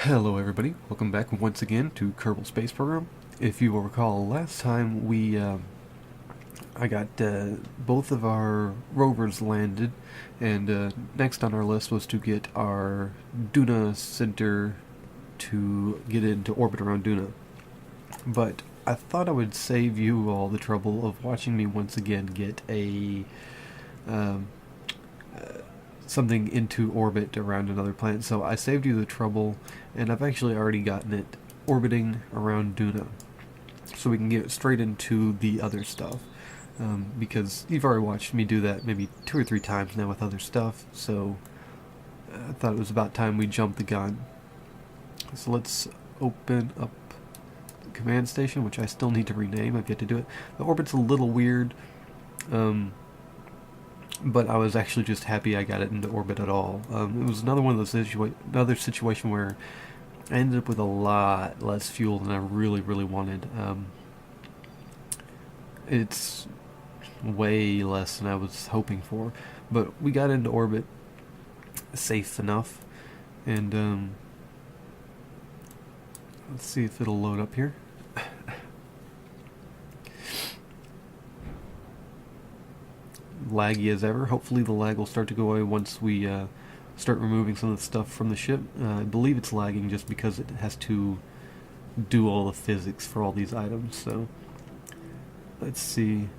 Hello everybody, welcome back once again to Kerbal Space Program. If you will recall, last time I got both of our rovers landed, and next on our list was to get our Duna center to get into orbit around Duna. But I thought I would save you all the trouble of watching me once again get a um, something into orbit around another planet. So I saved you the trouble, and I've actually already gotten it orbiting around Duna. So we can get straight into the other stuff. Because you've already watched me do that maybe 2 or 3 times now with other stuff, so I thought it was about time we jumped the gun. So let's open up the command station, which I still need to rename. I've yet to do it. The orbit's a little weird. But I was actually just happy I got it into orbit at all. It was another one of those another situation where I ended up with a lot less fuel than I really wanted. It's way less than I was hoping for, but we got into orbit safe enough, and let's see if it'll load up here. Laggy as ever. Hopefully the lag will start to go away once we start removing some of the stuff from the ship. I believe it's lagging just because it has to do all the physics for all these items. So let's see.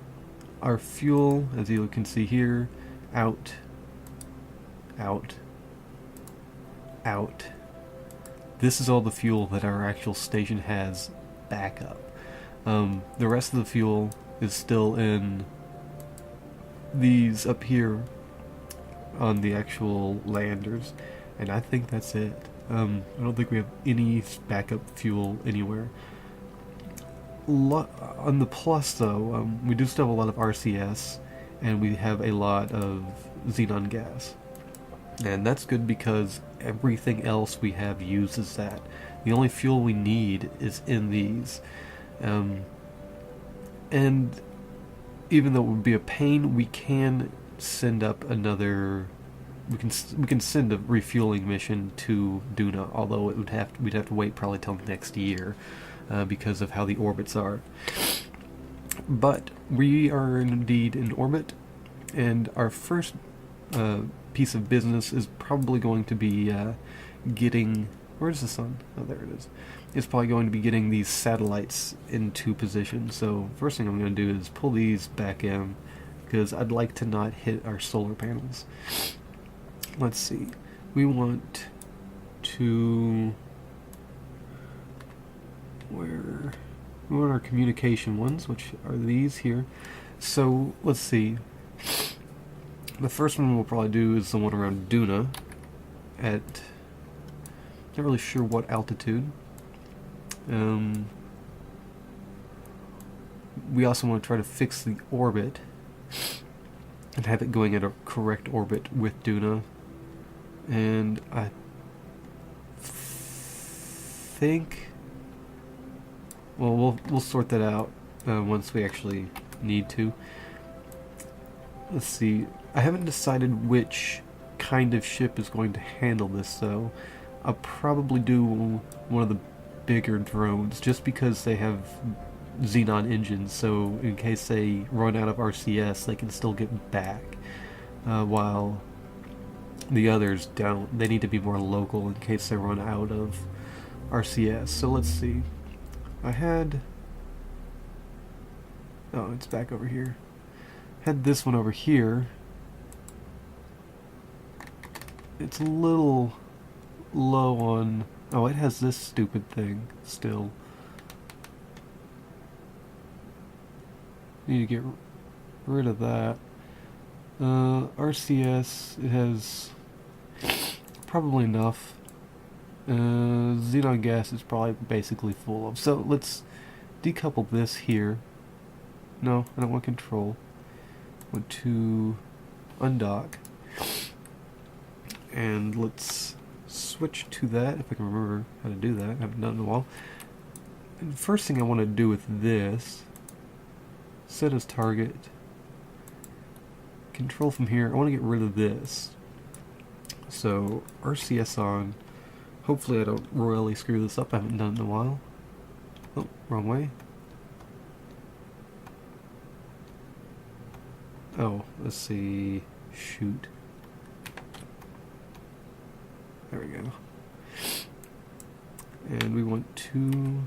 Our fuel, as you can see here, out, out, out. This is all the fuel that our actual station has backup. The rest of the fuel is still in these up here on the actual landers, and I think that's it. I don't think we have any backup fuel anywhere. On the plus though, we do still have a lot of RCS, and we have a lot of xenon gas, and that's good because everything else we have uses that. The only fuel we need is in these, and even though it would be a pain, we can send up another. We can send a refueling mission to Duna, although we'd have to wait probably till next year because of how the orbits are. But we are indeed in orbit, and our first piece of business is probably going to be getting. Where's the sun? Oh, there it is. It's probably going to be getting these satellites into position. So first thing I'm going to do is pull these back in, because I'd like to not hit our solar panels. Let's see. We want to... We want our communication ones, which are these here. So let's see. The first one we'll probably do is the one around Duna at... Not really sure what altitude. We also want to try to fix the orbit and have it going at a correct orbit with Duna. And I think, well, we'll sort that out once we actually need to. Let's see. I haven't decided which kind of ship is going to handle this, though. I'll probably do one of the bigger drones, just because they have xenon engines, so in case they run out of RCS, they can still get back, while the others don't. They need to be more local in case they run out of RCS. So let's see. I had... Oh, it's back over here. Had this one over here. It's a little low on... Oh, it has this stupid thing still. Need to get rid of that. RCS, it has probably enough. Xenon gas is probably basically full of. So let's decouple this here. No, I don't want control. I want to undock. And let's switch to that, if I can remember how to do that. I haven't done it in a while. And the first thing I want to do with this, set as target, control from here. I want to get rid of this. So RCS on, Hopefully I don't royally screw this up. I haven't done it in a while. Oh, wrong way. Oh, let's see. Shoot. There we go. And we want to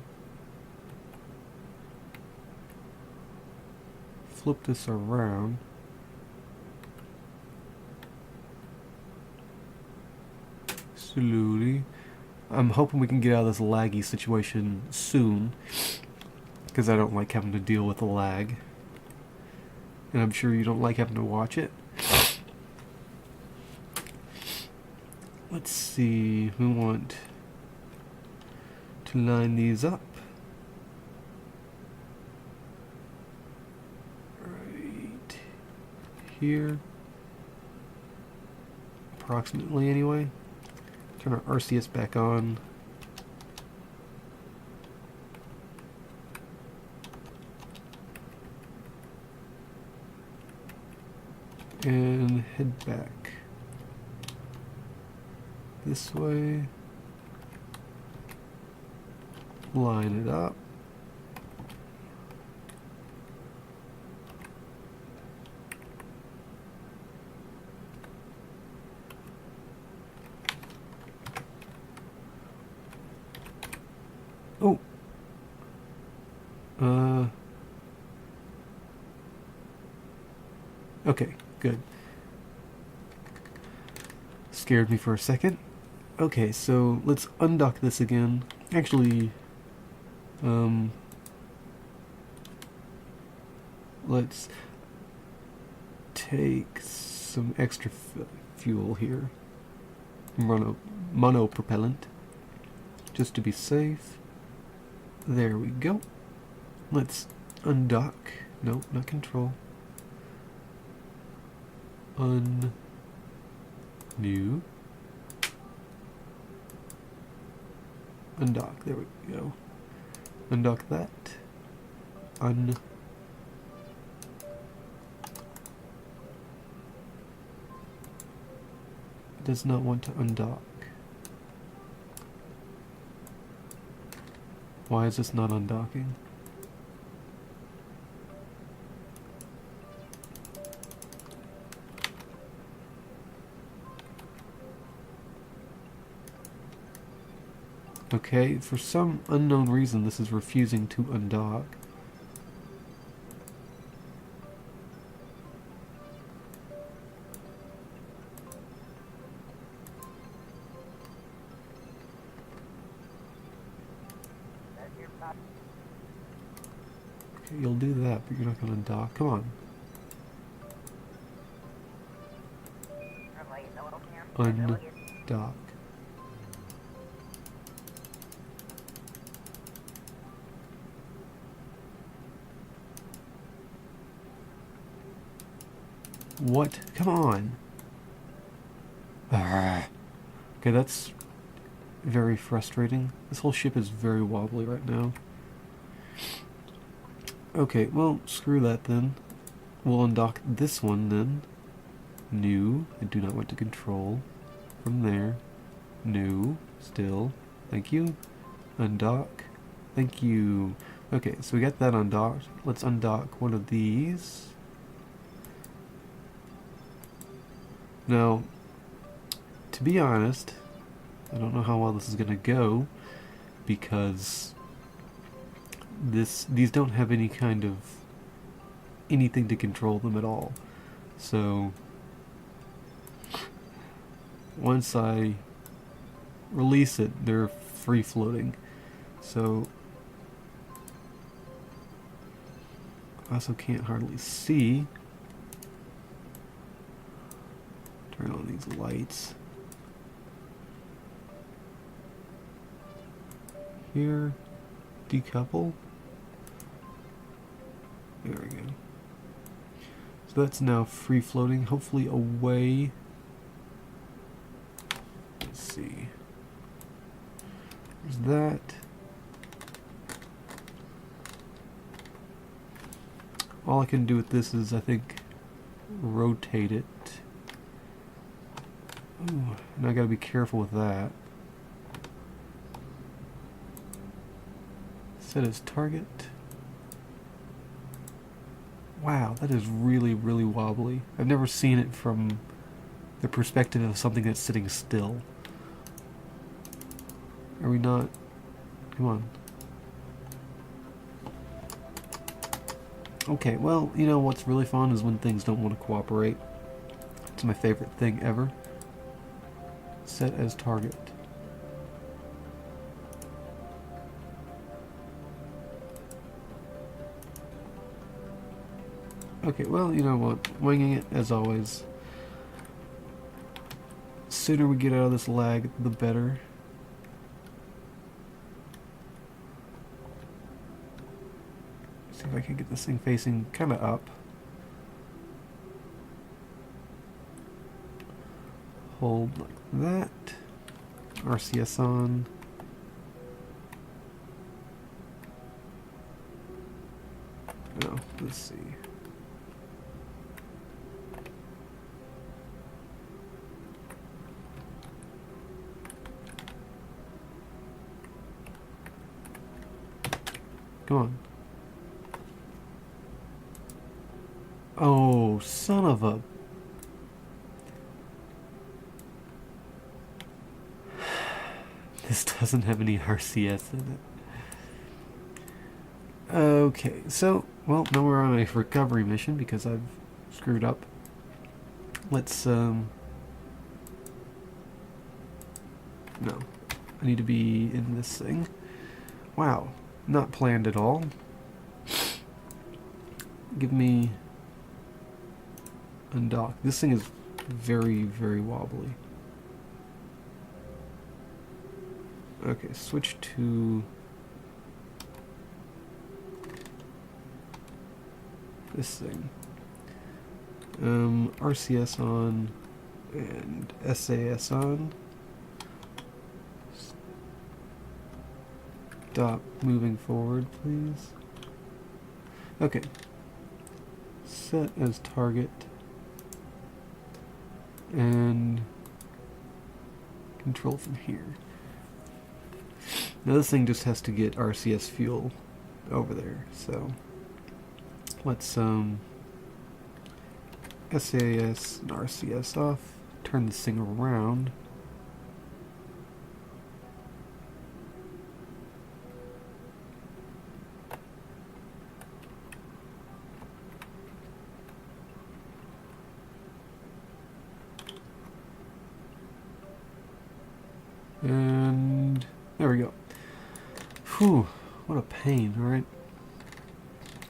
flip this around. Slowly. I'm hoping we can get out of this laggy situation soon, because I don't like having to deal with the lag. And I'm sure you don't like having to watch it. Let's see, we want to line these up. Right here. Approximately, anyway. Turn our RCS back on. And head back this way. Line it up. Oh. Okay, good. Scared me for a second. Okay, so let's undock this again. Actually, let's take some extra fuel here. Mono propellant, just to be safe. There we go. Let's undock. Nope, not control. New. Undock. There we go. Undock that. Does not want to undock. Why is this not undocking? Okay, for some unknown reason this is refusing to undock. Okay, you'll do that, but you're not going to undock. Come on. Undock. What? Come on. Okay, that's very frustrating. This whole ship is very wobbly right now. Okay, well, screw that then. We'll undock this one then. New. I do not want to control. From there. New. Still. Thank you. Undock. Thank you. Okay, so we got that undocked. Let's undock one of these. Now, to be honest, I don't know how well this is going to go, because these don't have any kind of anything to control them at all. So once I release it, they're free floating. So I also can't hardly see. Turn on these lights. Here, decouple. There we go. So that's now free floating, hopefully away. Let's see. There's that. All I can do with this is, I think, rotate it. Ooh, and I gotta be careful with that. Set as target. Wow, that is really, really wobbly. I've never seen it from the perspective of something that's sitting still. Are we not? Come on. Okay, well, you know what's really fun is when things don't want to cooperate. It's my favorite thing ever. Set as target. Okay, well, you know what? Winging it, as always. Sooner we get out of this lag, the better. See if I can get this thing facing kind of up. Hold like that. RCS on. Oh, let's see. Come on. Oh, son of a... This doesn't have any RCS in it. Okay, so, well, now we're on a recovery mission because I've screwed up. Let's, No. I need to be in this thing. Wow. Not planned at all. Give me... Undock. This thing is very, very wobbly. Okay, switch to... this thing. RCS on and SAS on. Stop moving forward, please. Okay. Set as target. And control from here. Now this thing just has to get RCS fuel over there, so let's SAS and RCS off, turn this thing around. And there we go. Whew, what a pain, alright?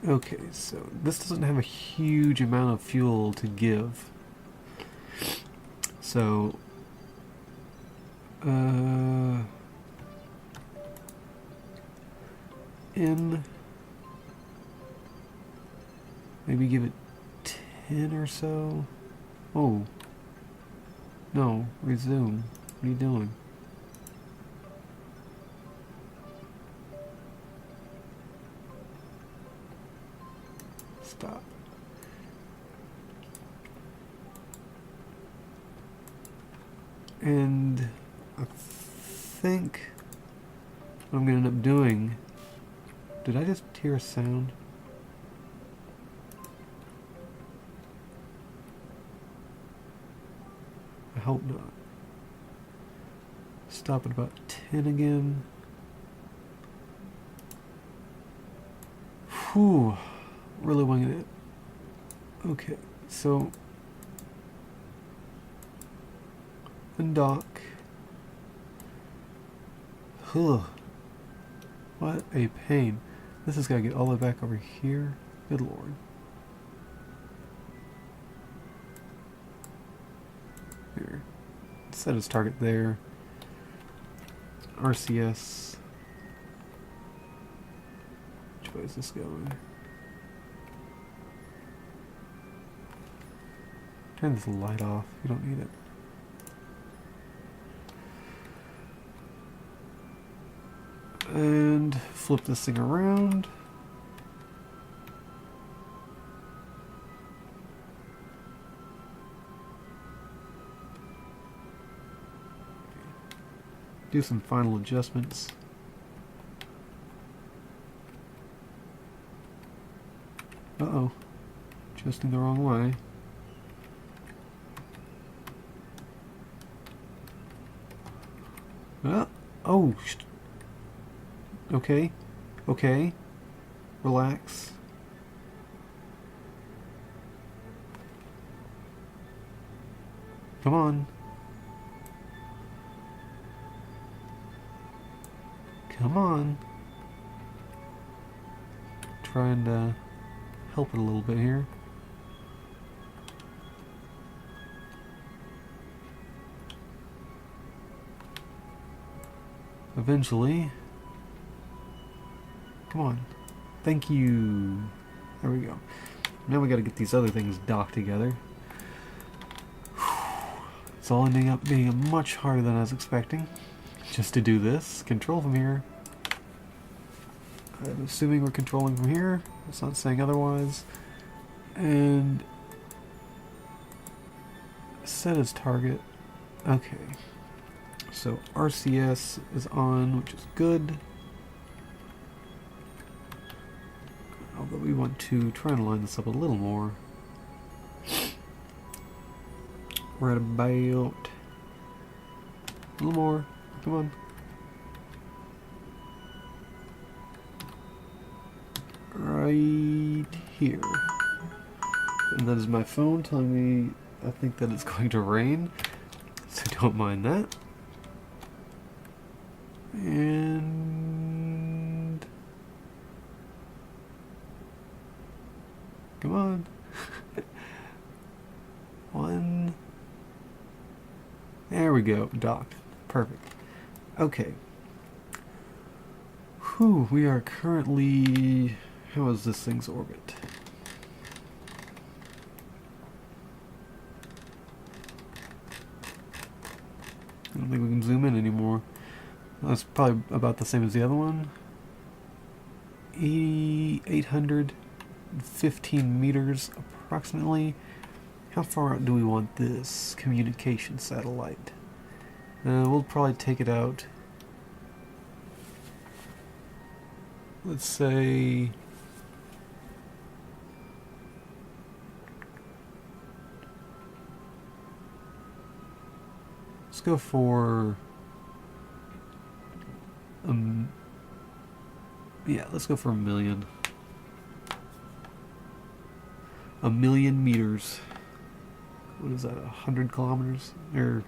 Okay, so this doesn't have a huge amount of fuel to give. So, maybe give it 10 or so. Oh, no, resume. What are you doing? Stop. And I think what I'm going to end up doing... Did I just hear a sound? I hope not. Stop at about 10 again. Whew. Really winging it. Okay, so undock. Ugh. What a pain. This has got to get all the way back over here. Good lord. Here. Set its target there. RCS. Which way is this going? Turn this light off. You don't need it. And flip this thing around. Do some final adjustments. Uh-oh. Adjusting the wrong way. Oh. Okay. Okay. Relax. Come on. Come on. Trying to help it a little bit here. Eventually. Come on. Thank you. There we go. Now we gotta get these other things docked together. It's all ending up being much harder than I was expecting. Just to do this. Control from here. I'm assuming we're controlling from here. It's not saying otherwise. And set as target. Okay. So RCS is on, which is good. Although we want to try and line this up a little more. We're at about a little more. Come on. Right here. And that is my phone telling me I think that it's going to rain. So don't mind that. And come on. One. There we go. Docked. Perfect. Okay. Whew, we are currently... How is this thing's orbit? I don't think we can zoom in anymore. That's probably about the same as the other one. 815 meters approximately. How far out do we want this communication satellite? We'll probably take it out. Let's say... Let's go for... yeah, let's go for 1 million. 1 million meters. What is that, 100 kilometers? Or...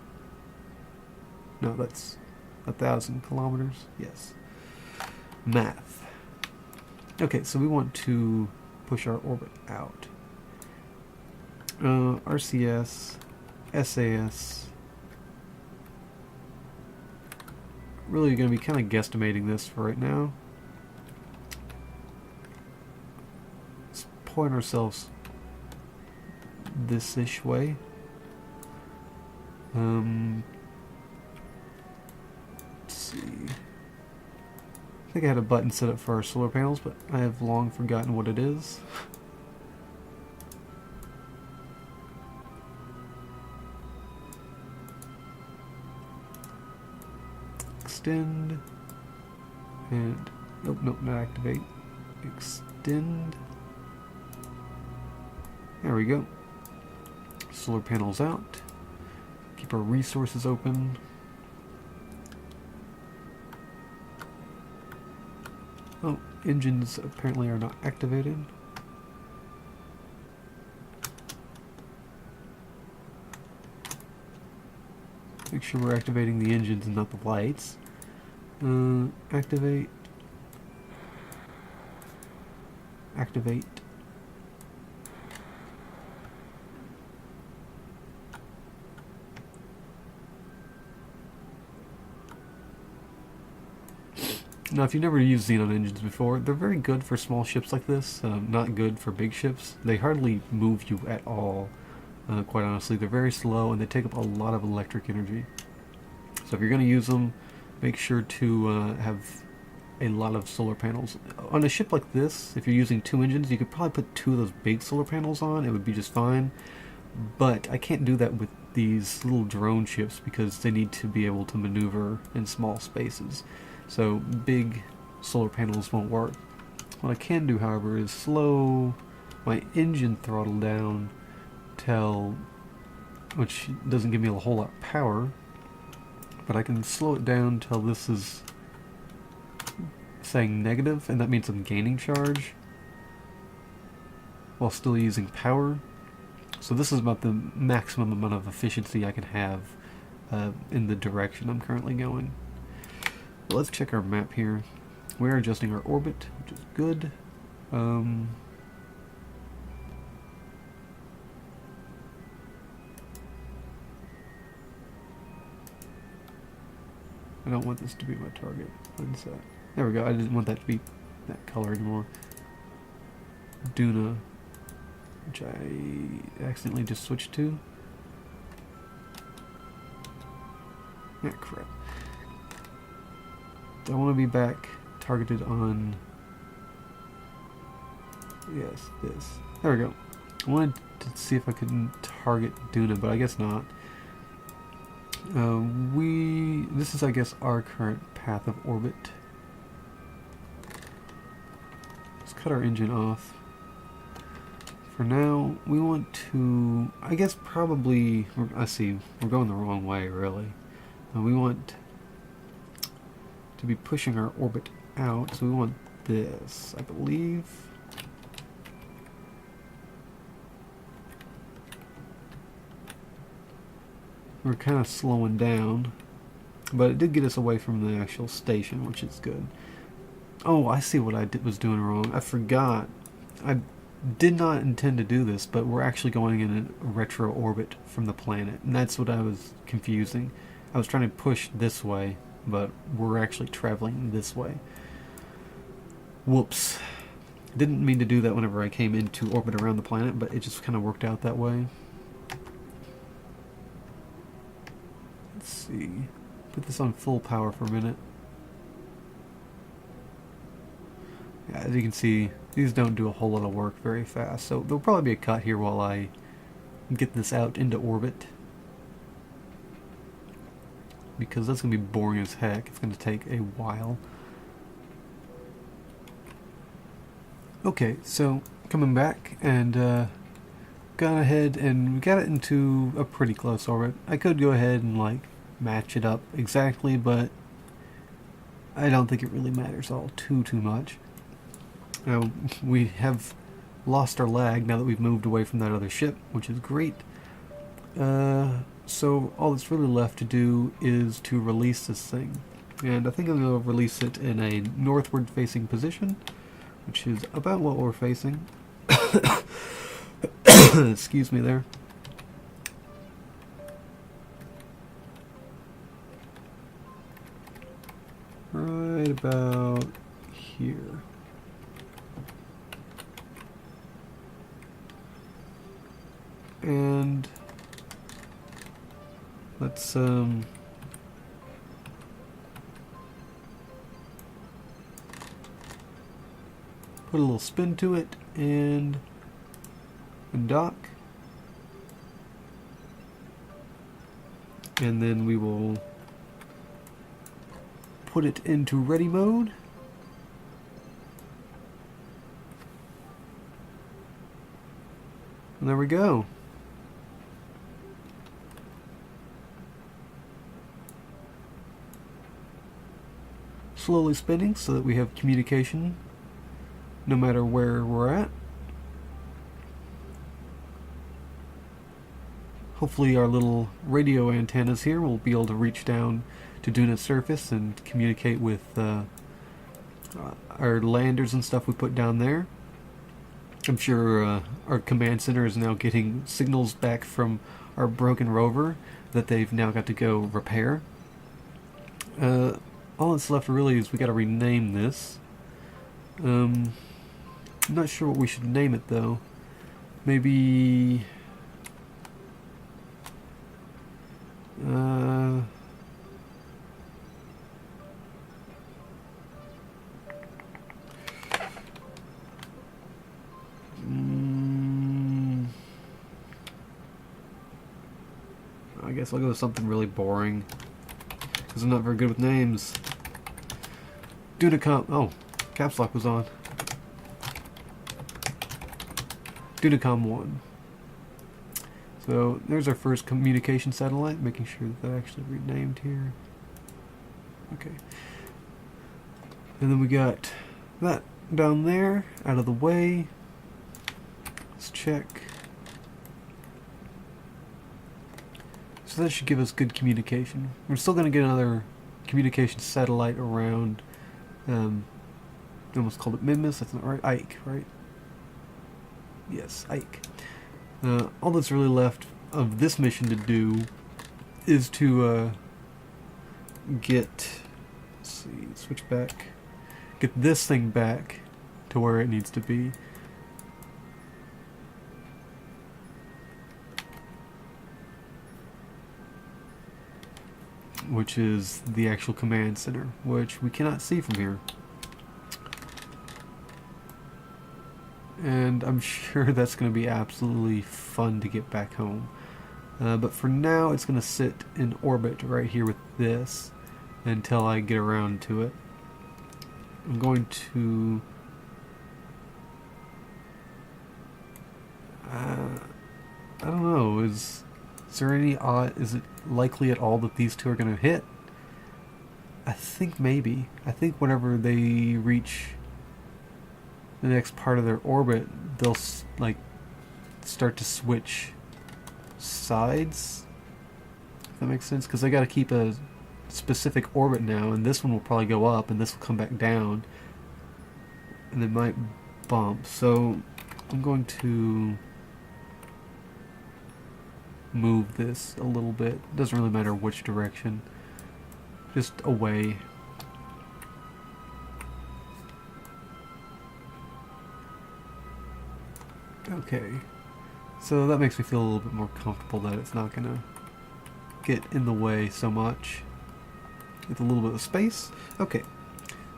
No, that's 1,000 kilometers. Yes. Math. Okay, so we want to push our orbit out. RCS, SAS. Really going to be kind of guesstimating this for right now. Let's point ourselves this-ish way. Let's see. I think I had a button set up for our solar panels, but I have long forgotten what it is. Extend. And... Nope, not activate. Extend. There we go. Solar panels out. Keep our resources open. Oh, engines apparently are not activated. Make sure we're activating the engines and not the lights. Activate. Activate. Now, if you've never used Xenon engines before, they're very good for small ships like this, not good for big ships. They hardly move you at all, quite honestly. They're very slow and they take up a lot of electric energy. So if you're going to use them, make sure to have a lot of solar panels. On a ship like this, if you're using 2 engines, you could probably put 2 of those big solar panels on. It would be just fine. But I can't do that with these little drone ships because they need to be able to maneuver in small spaces. So big solar panels won't work. What I can do, however, is slow my engine throttle down till, which doesn't give me a whole lot of power, but I can slow it down till this is saying negative, and that means I'm gaining charge while still using power. So this is about the maximum amount of efficiency I can have in the direction I'm currently going. But let's check our map here. We're adjusting our orbit, which is good. I don't want this to be my target. What's that? There we go. I didn't want that to be that color anymore. Duna, which I accidentally just switched to. Yeah, crap. I want to be back targeted on, yes, this. There we go. I wanted to see if I could target Duna, but I guess not. This is, I guess, our current path of orbit. Let's cut our engine off. For now, we want to, I guess probably, I see, we're going the wrong way, really. We want to be pushing our orbit out, so we want this, I believe. We're kind of slowing down, but it did get us away from the actual station, which is good. Oh, I see what I was doing wrong. I forgot. I did not intend to do this, but we're actually going in a retro orbit from the planet, and that's what I was confusing. I was trying to push this way, but we're actually traveling this way. Whoops. Didn't mean to do that whenever I came into orbit around the planet, but it just kind of worked out that way. Let's see. Put this on full power for a minute. Yeah, as you can see, these don't do a whole lot of work very fast, so there'll probably be a cut here while I get this out into orbit, because that's going to be boring as heck. It's going to take a while. Okay, so coming back, and gone ahead and we got it into a pretty close orbit. I could go ahead and like match it up exactly, but I don't think it really matters all too much. We have lost our lag now that we've moved away from that other ship, which is great. So all that's really left to do is to release this thing. And I think I'm going to release it in a northward facing position, which is about what we're facing. Excuse me there. Right about here. And let's put a little spin to it and dock, and then we will put it into ready mode. And there we go. Slowly spinning so that we have communication no matter where we're at. Hopefully our little radio antennas here will be able to reach down to Duna's surface and communicate with our landers and stuff we put down there. I'm sure our command center is now getting signals back from our broken rover that they've now got to go repair. All that's left really is we got to rename this. I'm not sure what we should name it though. Maybe I guess I'll go with something really boring, because I'm not very good with names. Oh, caps lock was on. Duna Command One. So there's our first communication satellite, making sure that they're actually renamed here. Okay. And then we got that down there, out of the way. Let's check. So that should give us good communication. We're still going to get another communication satellite around, I almost called it Mimus, that's not right, Ike, right? Yes, Ike. All that's really left of this mission to do is to get, let's see, switch back, get this thing back to where it needs to be. Which is the actual command center, which we cannot see from here. And I'm sure that's going to be absolutely fun to get back home. But for now, it's going to sit in orbit right here with this until I get around to it. I'm going to... I don't know, is there any is it likely at all that these two are going to hit? I think maybe. I think whenever they reach the next part of their orbit, they'll like start to switch sides. If that makes sense, because they got to keep a specific orbit now, and this one will probably go up, and this will come back down, and it might bump. So I'm going to move this a little bit. Doesn't really matter which direction, just away. Okay, so that makes me feel a little bit more comfortable that it's not gonna get in the way so much. With a little bit of space. Okay,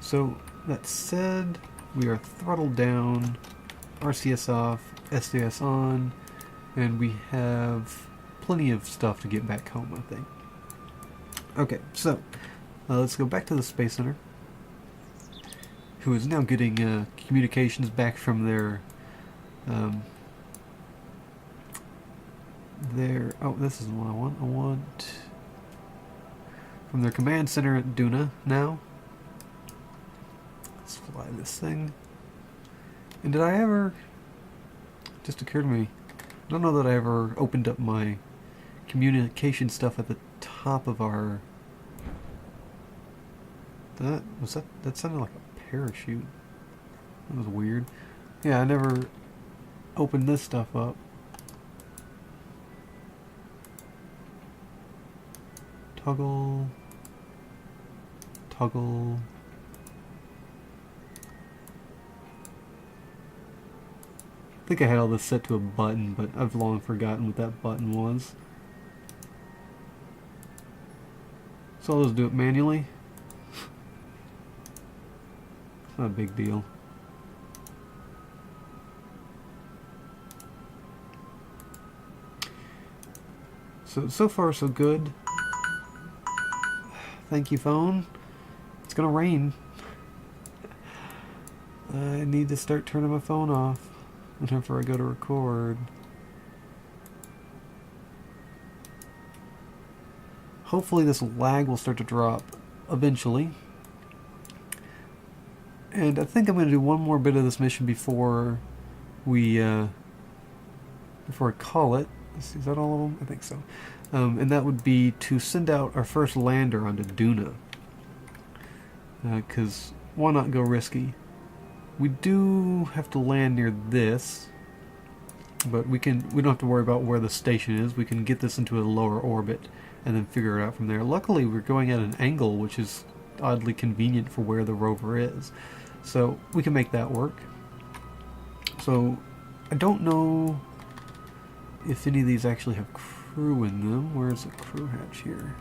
so that said, we are throttled down, RCS off, SDS on, and we have plenty of stuff to get back home, I think. Okay, so let's go back to the Space Center, who is now getting communications back from their oh, this is what I want. I want from their command center at Duna now. Let's fly this thing. And did I ever, just occurred to me, I don't know that I ever opened up my communication stuff at the top of our, that sounded like a parachute. That was weird. Yeah, I never opened this stuff up. Toggle. Toggle. I think I had all this set to a button, but I've long forgotten what that button was. So I'll just do it manually. It's not a big deal. So far so good. Thank you, phone. It's gonna rain. I need to start turning my phone off whenever I go to record. Hopefully this lag will start to drop eventually. And I think I'm going to do one more bit of this mission before we, before I call it. Is that all of them? I think so. And that would be to send out our first lander onto Duna. Because why not go risky? We do have to land near this, but we don't have to worry about where the station is. We can get this into a lower orbit and then figure it out from there. Luckily, we're going at an angle which is oddly convenient for where the rover is. So we can make that work. So I don't know if any of these actually have crew in them. Where's the crew hatch here?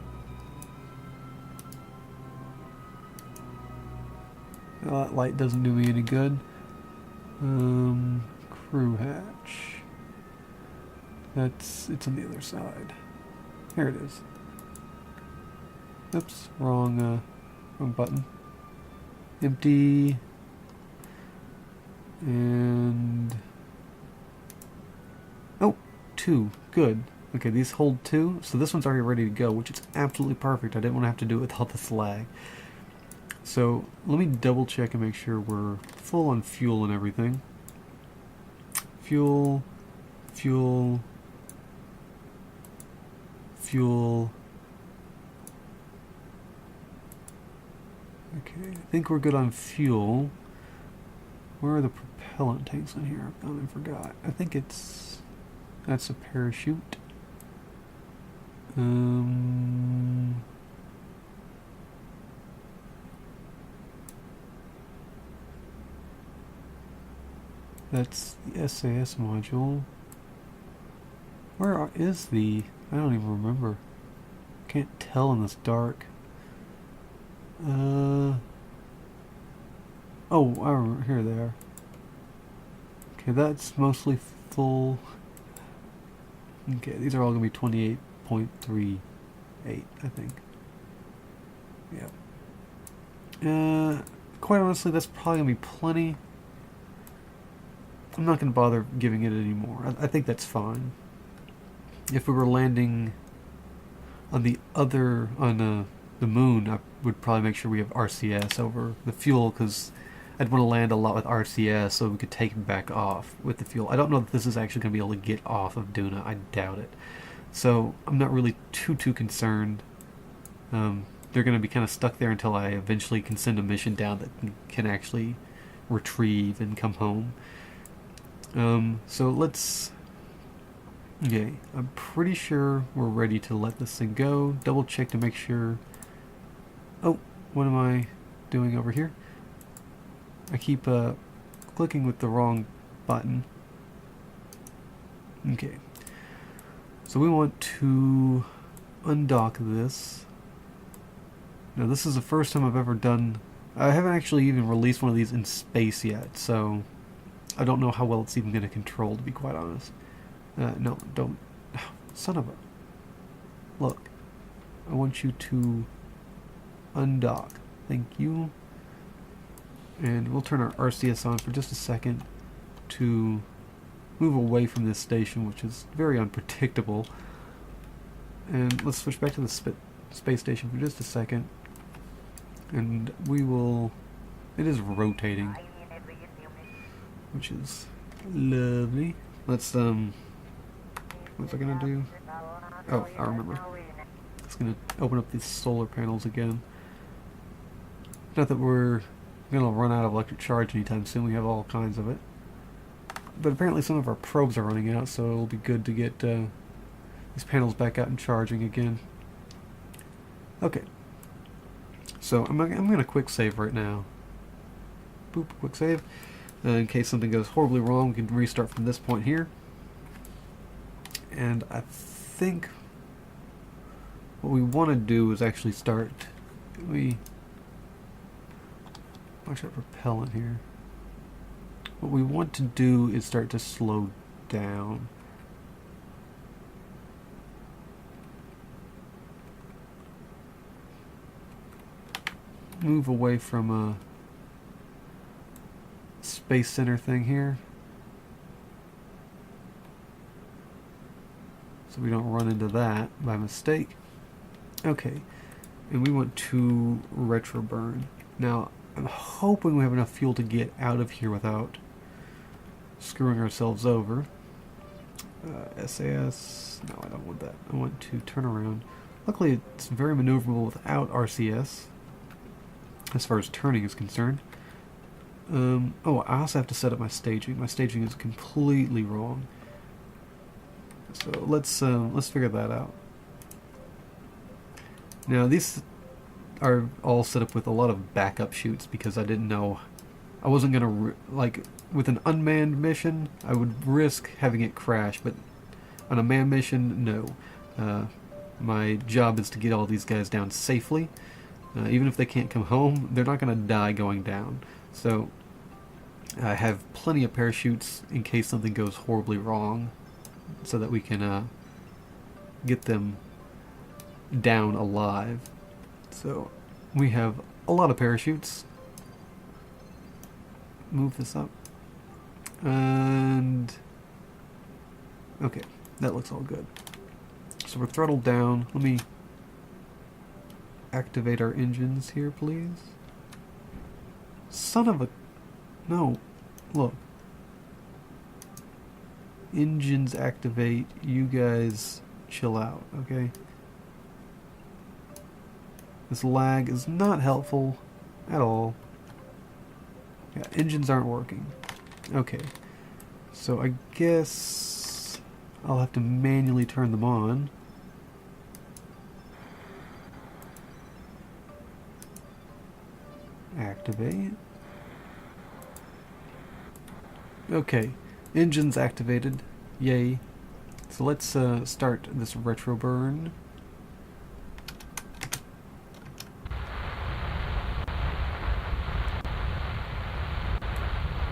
Oh, that light doesn't do me any good. Crew hatch. It's on the other side. Here it is. Oops, wrong button. Empty. And 2. Good. Okay, these hold 2, so this one's already ready to go, which is absolutely perfect. I didn't want to have to do it with all this lag. So let me double check and make sure we're full on fuel and everything. Fuel, fuel, fuel. Okay, I think we're good on fuel. Where are the propellant tanks in here? I forgot. I think that's a parachute. That's the SAS module. Where is the... I don't even remember. Can't tell in this dark. Oh, I remember. Here they are. Okay, that's mostly full. Okay, these are all going to be 28.38, I think. Yeah. Quite honestly, that's probably going to be plenty. I'm not going to bother giving it anymore. I think that's fine. If we were landing on the moon, I would probably make sure we have RCS over the fuel, because I'd want to land a lot with RCS so we could take it back off with the fuel. I don't know that this is actually going to be able to get off of Duna. I doubt it. So I'm not really too concerned. They're going to be kind of stuck there until I eventually can send a mission down that can actually retrieve and come home. So let's... Okay, I'm pretty sure we're ready to let this thing go. Double check to make sure... Oh, what am I doing over here? I keep clicking with the wrong button. Okay. So we want to undock this. Now this is the first time I've ever done... I haven't actually even released one of these in space yet, so I don't know how well it's even going to control, to be quite honest. No, don't... Son of a... Look. I want you to undock. Thank you. And we'll turn our RCS on for just a second to move away from this station, which is very unpredictable. And let's switch back to the space station for just a second. And we will... It is rotating, which is lovely. Let's, what's I gonna do? Oh, I remember. It's gonna open up these solar panels again. Not that we're gonna run out of electric charge anytime soon. We have all kinds of it. But apparently some of our probes are running out, so it'll be good to get these panels back out and charging again. Okay. So I'm gonna quick save right now. Boop, quick save. In case something goes horribly wrong, we can restart from this point here. And I think what we want to do is actually start... We watch that propellant here. What we want to do is start to slow down. Move away from a Space Center thing here, so we don't run into that by mistake. Okay, and we want to retro burn. Now, I'm hoping we have enough fuel to get out of here without screwing ourselves over. SAS, no, I don't want that. I want to turn around. Luckily, it's very maneuverable without RCS, as far as turning is concerned. Oh, I also have to set up my staging. My staging is completely wrong. So let's figure that out. Now these are all set up with a lot of backup chutes because I didn't know, I wasn't gonna like with an unmanned mission I would risk having it crash, but on a manned mission, no. My job is to get all these guys down safely. Even if they can't come home, they're not gonna die going down. So I have plenty of parachutes in case something goes horribly wrong, so that we can get them down alive. So we have a lot of parachutes. Move this up. And okay, That looks all good. So we're throttled down. Let me activate our engines here, please. Son of a... No. Look. Engines activate. You guys chill out, okay? This lag is not helpful at all. Yeah, engines aren't working. Okay. So I guess I'll have to manually turn them on. Activate. Okay, engines activated. Yay. So let's start this retro burn.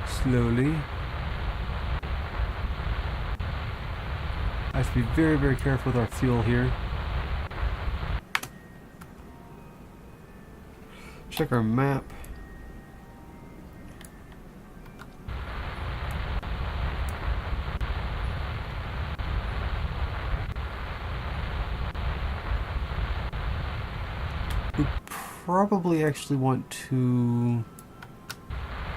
Slowly. I have to be very, very careful with our fuel here. Check our map. We probably actually want to...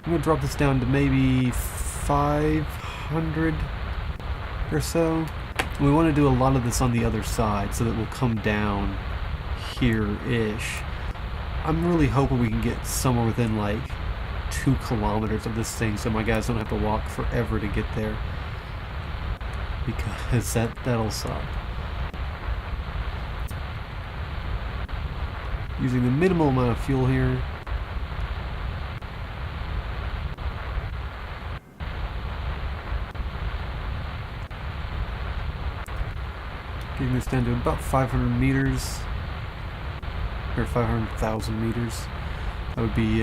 I'm going to drop this down to maybe 500 or so. And we want to do a lot of this on the other side so that we'll come down here-ish. I'm really hoping we can get somewhere within like 2 kilometers of this thing so my guys don't have to walk forever to get there. Because that'll suck. Using the minimal amount of fuel here. Getting this down to about 500 meters. Or 500,000 meters. That would be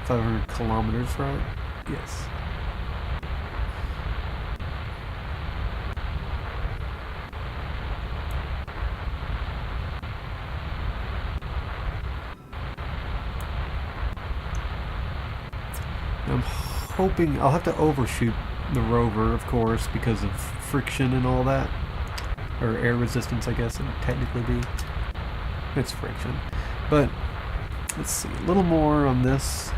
500 kilometers, right? Yes. I'm hoping I'll have to overshoot the rover, of course, because of friction and all that. Or air resistance, I guess it would technically be. It's friction. But, let's see, a little more on this.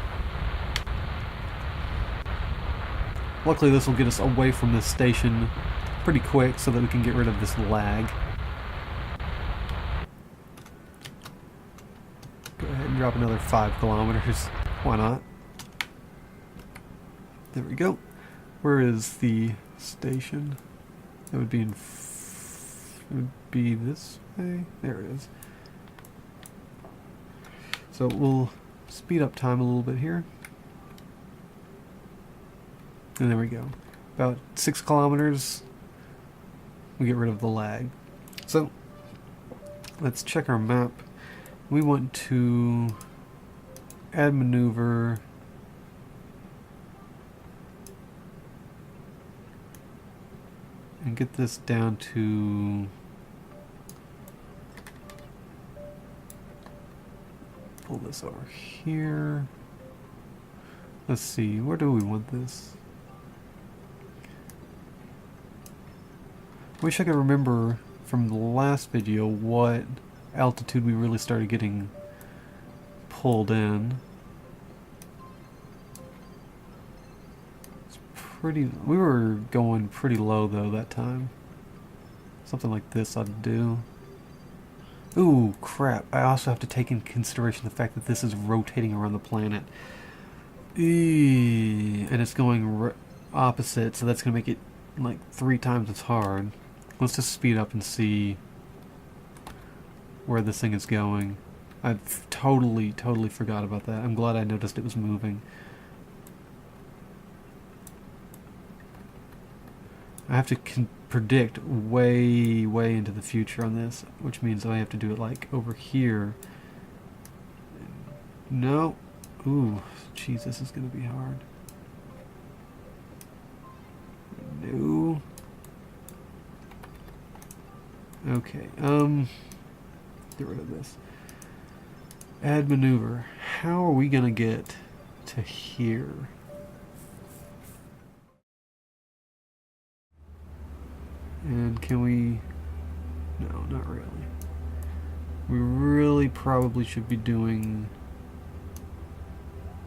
Luckily this will get us away from this station pretty quick so that we can get rid of this lag. Go ahead and drop another 5 kilometers. Why not? There we go. Where is the station? That would be in... it would be this way? There it is. So we'll speed up time a little bit here. And there we go. About 6 kilometers, we get rid of the lag. So let's check our map. We want to add maneuver. And get this down to... pull this over here. Let's see, where do we want this? Wish I could remember from the last video what altitude we really started getting pulled in. It's pretty... we were going pretty low though that time. Something like this I'd do. Ooh, crap. I also have to take into consideration the fact that this is rotating around the planet. And it's going opposite, so that's going to make it like 3 times as hard. Let's just speed up and see where this thing is going. I totally forgot about that. I'm glad I noticed it was moving. I have to predict way into the future on this, which means I have to do it like over here. No. Ooh, jeez, this is going to be hard. No. Okay, get rid of this. Add maneuver. How are we going to get to here? And can we... No, not really. We really probably should be doing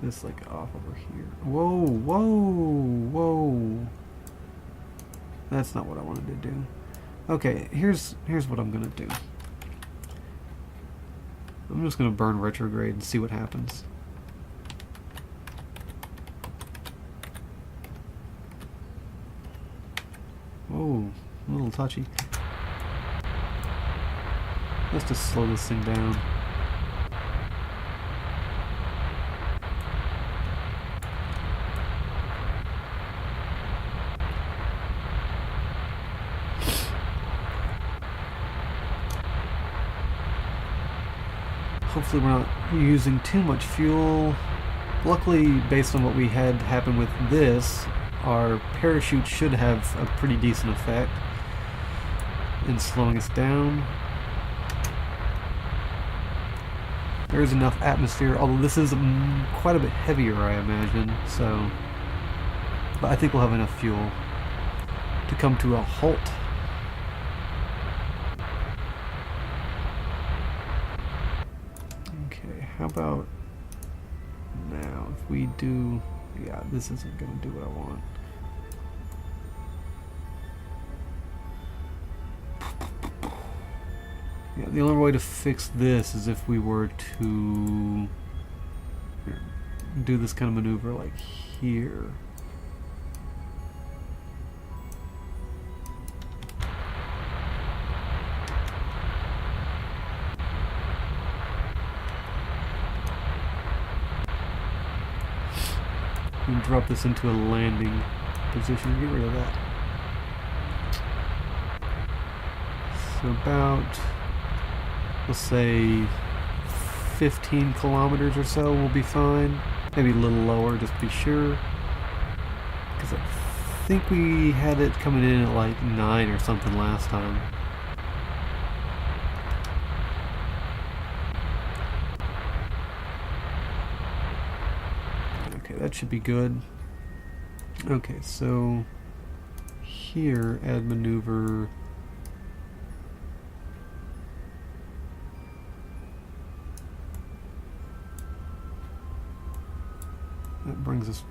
this like off over here. Whoa, whoa, whoa. That's not what I wanted to do. Okay, here's what I'm gonna do. I'm just gonna burn retrograde and see what happens. Whoa, a little touchy. Let's just slow this thing down. Hopefully we're not using too much fuel. Luckily, based on what we had happen with this, our parachute should have a pretty decent effect in slowing us down. There is enough atmosphere, although this is quite a bit heavier, I imagine, so... But I think we'll have enough fuel to come to a halt. Okay, how about now? If we do... Yeah, this isn't going to do what I want. Yeah, the only way to fix this is if we were to do this kind of maneuver like here. And drop this into a landing position. Get rid of that. So about, let's say 15 kilometers or so will be fine. Maybe a little lower, just to be sure. Because I think we had it coming in at like 9 or something last time. Okay, that should be good. Okay, so here, add maneuver. That brings us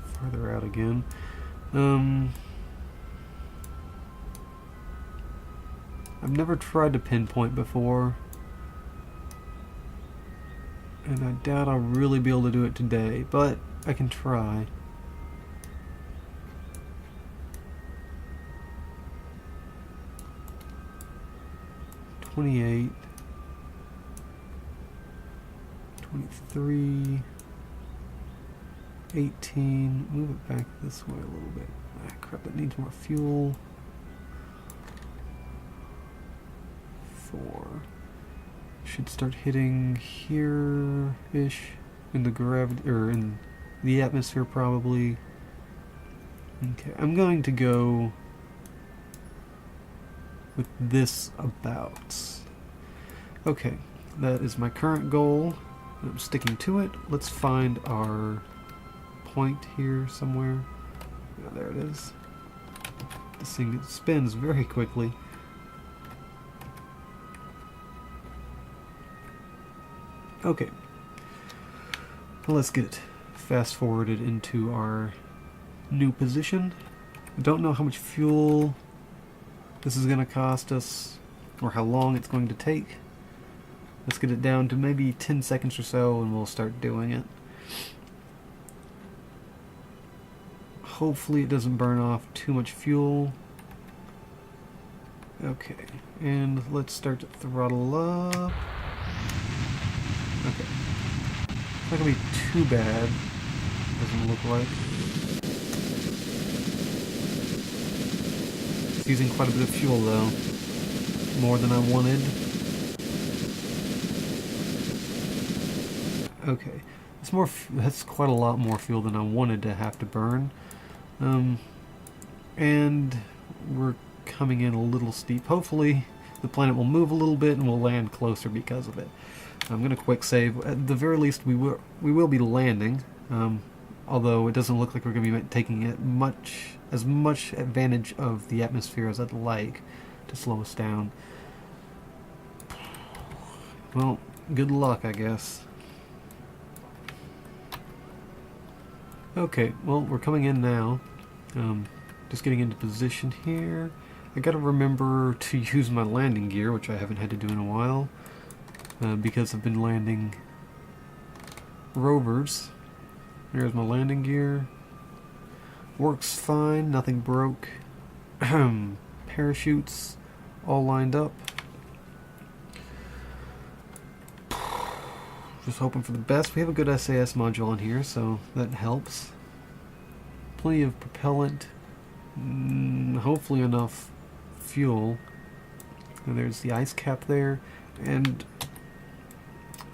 farther out again. I've never tried to pinpoint before, and I doubt I'll really be able to do it today, but I can try. $28, $23, 18, move it back this way a little bit. Ah, crap, that needs more fuel. 4. Should start hitting here-ish in the gravity, or in the atmosphere probably. Okay, I'm going to go with this about. Okay, that is my current goal. I'm sticking to it. Let's find our point here somewhere. Oh, there it is. This thing spins very quickly. Okay. Well, let's get fast forwarded into our new position. I don't know how much fuel this is going to cost us or how long it's going to take. Let's get it down to maybe 10 seconds or so and we'll start doing it. Hopefully it doesn't burn off too much fuel. Okay, and let's start to throttle up. Okay. It's not gonna be too bad. Doesn't look like. It's using quite a bit of fuel though. More than I wanted. Okay. It's more. That's quite a lot more fuel than I wanted to have to burn. And we're coming in a little steep. Hopefully the planet will move a little bit and we'll land closer because of it. I'm going to quick save. At the very least we will be landing. although it doesn't look like we're going to be taking as much advantage of the atmosphere as I'd like to slow us down. Well, good luck, I guess. Okay, well, we're coming in now. Just getting into position here. I gotta remember to use my landing gear, which I haven't had to do in a while, because I've been landing rovers. There's my landing gear. Works fine, nothing broke. Parachutes all lined up. Just hoping for the best. We have a good SAS module on here, so that helps. Plenty of propellant. Hopefully enough fuel. And there's the ice cap there. And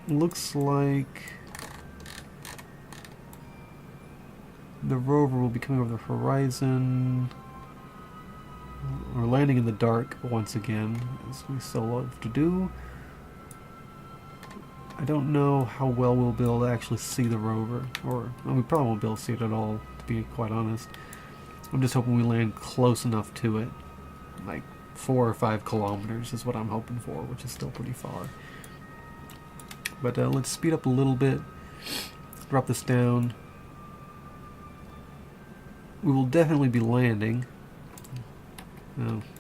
looks like the rover will be coming over the horizon. We're landing in the dark once again, as we so love to do. I don't know how well we'll be able to actually see the rover, or well, we probably won't be able to see it at all, to be quite honest. I'm just hoping we land close enough to it, like 4 or 5 kilometers is what I'm hoping for, which is still pretty far. But let's speed up a little bit, drop this down. We will definitely be landing.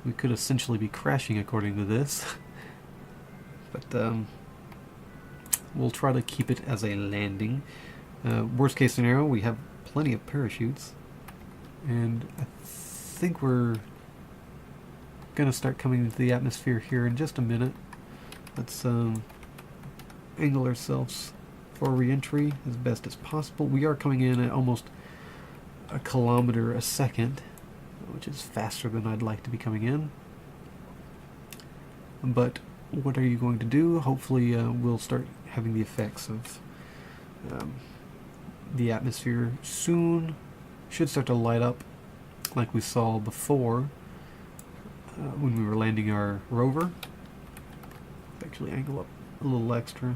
We could essentially be crashing according to this, but we'll try to keep it as a landing. Worst case scenario, we have plenty of parachutes, and I think we're gonna start coming into the atmosphere here in just a minute. Let's angle ourselves for re-entry as best as possible. We are coming in at almost a kilometer a second, which is faster than I'd like to be coming in. But what are you going to do? Hopefully we'll start having the effects of the atmosphere soon. Should start to light up like we saw before when we were landing our rover. Let's actually angle up a little extra.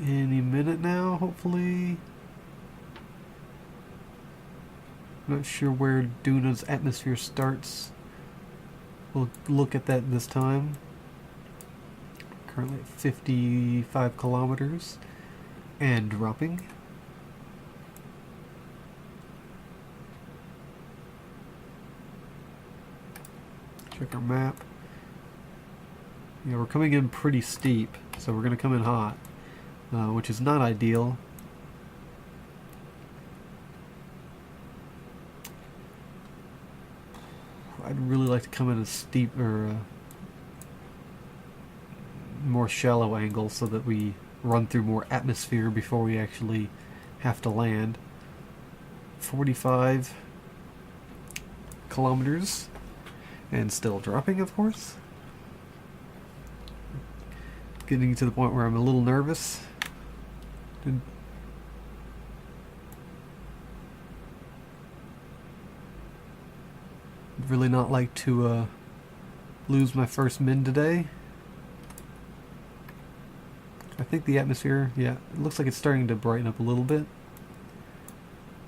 Any minute now, hopefully. Not sure where Duna's atmosphere starts. We'll look at that this time. Currently at 55 kilometers and dropping. Check our map. Yeah, we're coming in pretty steep, so we're going to come in hot. Which is not ideal. I'd really like to come in a steep or more shallow angle so that we run through more atmosphere before we actually have to land. 45 kilometers and still dropping, of course. Getting to the point where I'm a little nervous. Really not like to lose my first min today. I think the atmosphere, yeah, it looks like it's starting to brighten up a little bit.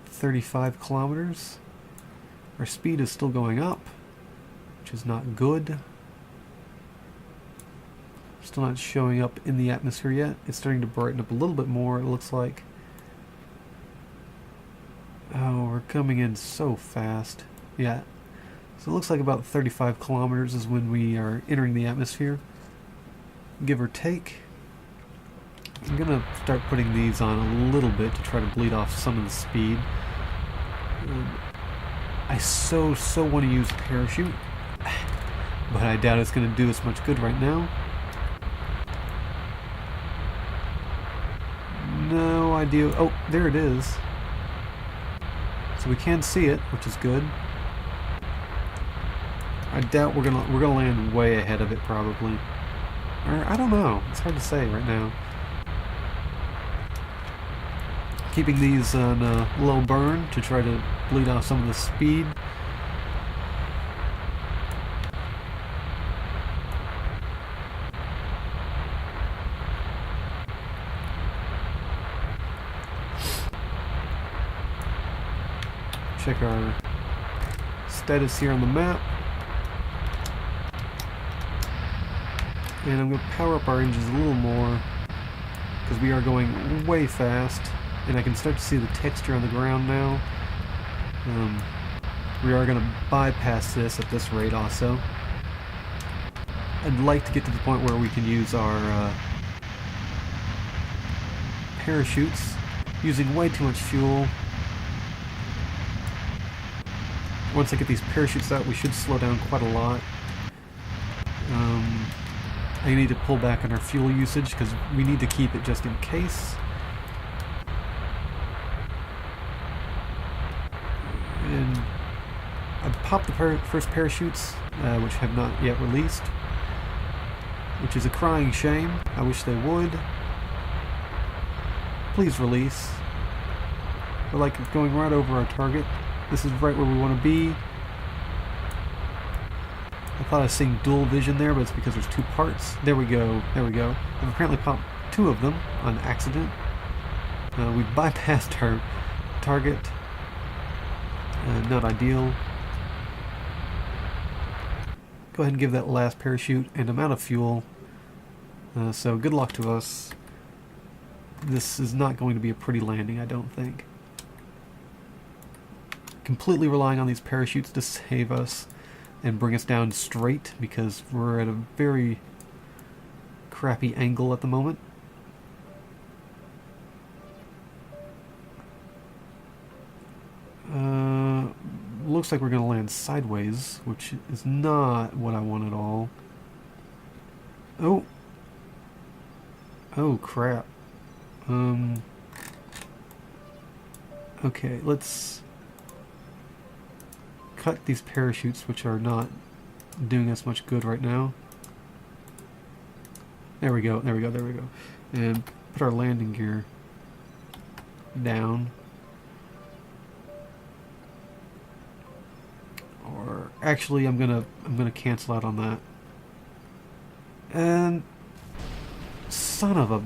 35 kilometers. Our speed is still going up, which is not good. Still not showing up in the atmosphere yet. It's starting to brighten up a little bit more, it looks like. Oh, we're coming in so fast. Yeah. So it looks like about 35 kilometers is when we are entering the atmosphere, give or take. I'm going to start putting these on a little bit to try to bleed off some of the speed. I so want to use a parachute, but I doubt it's going to do us much good right now. No idea. Oh, there it is. So we can see it, which is good. I doubt we're gonna land way ahead of it, probably. Or I don't know. It's hard to say right now. Keeping these on low burn to try to bleed off some of the speed. check our status here on the map. And I'm going to power up our engines a little more because we are going way fast, and I can start to see the texture on the ground now. We are going to bypass this at this rate also. I'd like to get to the point where we can use our parachutes, using way too much fuel. Once I get these parachutes out, we should slow down quite a lot. I need to pull back on our fuel usage because we need to keep it just in case. And I've popped the first parachutes, which have not yet released, which is a crying shame. I wish they would. Please release. We're like going right over our target. This is right where we want to be. I thought I was seeing dual vision there, but it's because there's two parts. There we go. There we go. I've apparently popped two of them on accident. We bypassed our target. Not ideal. Go ahead and give that last parachute, and I'm out of fuel. So good luck to us. This is not going to be a pretty landing, I don't think. Completely relying on these parachutes to save us and bring us down straight because we're at a very crappy angle at the moment. Looks like we're going to land sideways, which is not what I want at all. Oh! Oh, crap. Okay, let's cut these parachutes, which are not doing us much good right now. There we go, there we go, there we go. And put our landing gear down. Or actually, I'm gonna cancel out on that. And son of a,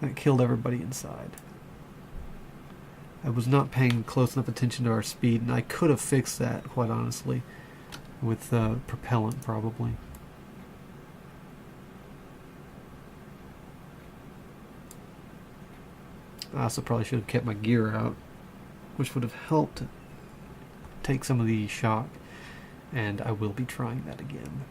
that killed everybody inside. I was not paying close enough attention to our speed, and I could have fixed that, quite honestly, with propellant probably. I also probably should have kept my gear out, which would have helped take some of the shock, and I will be trying that again.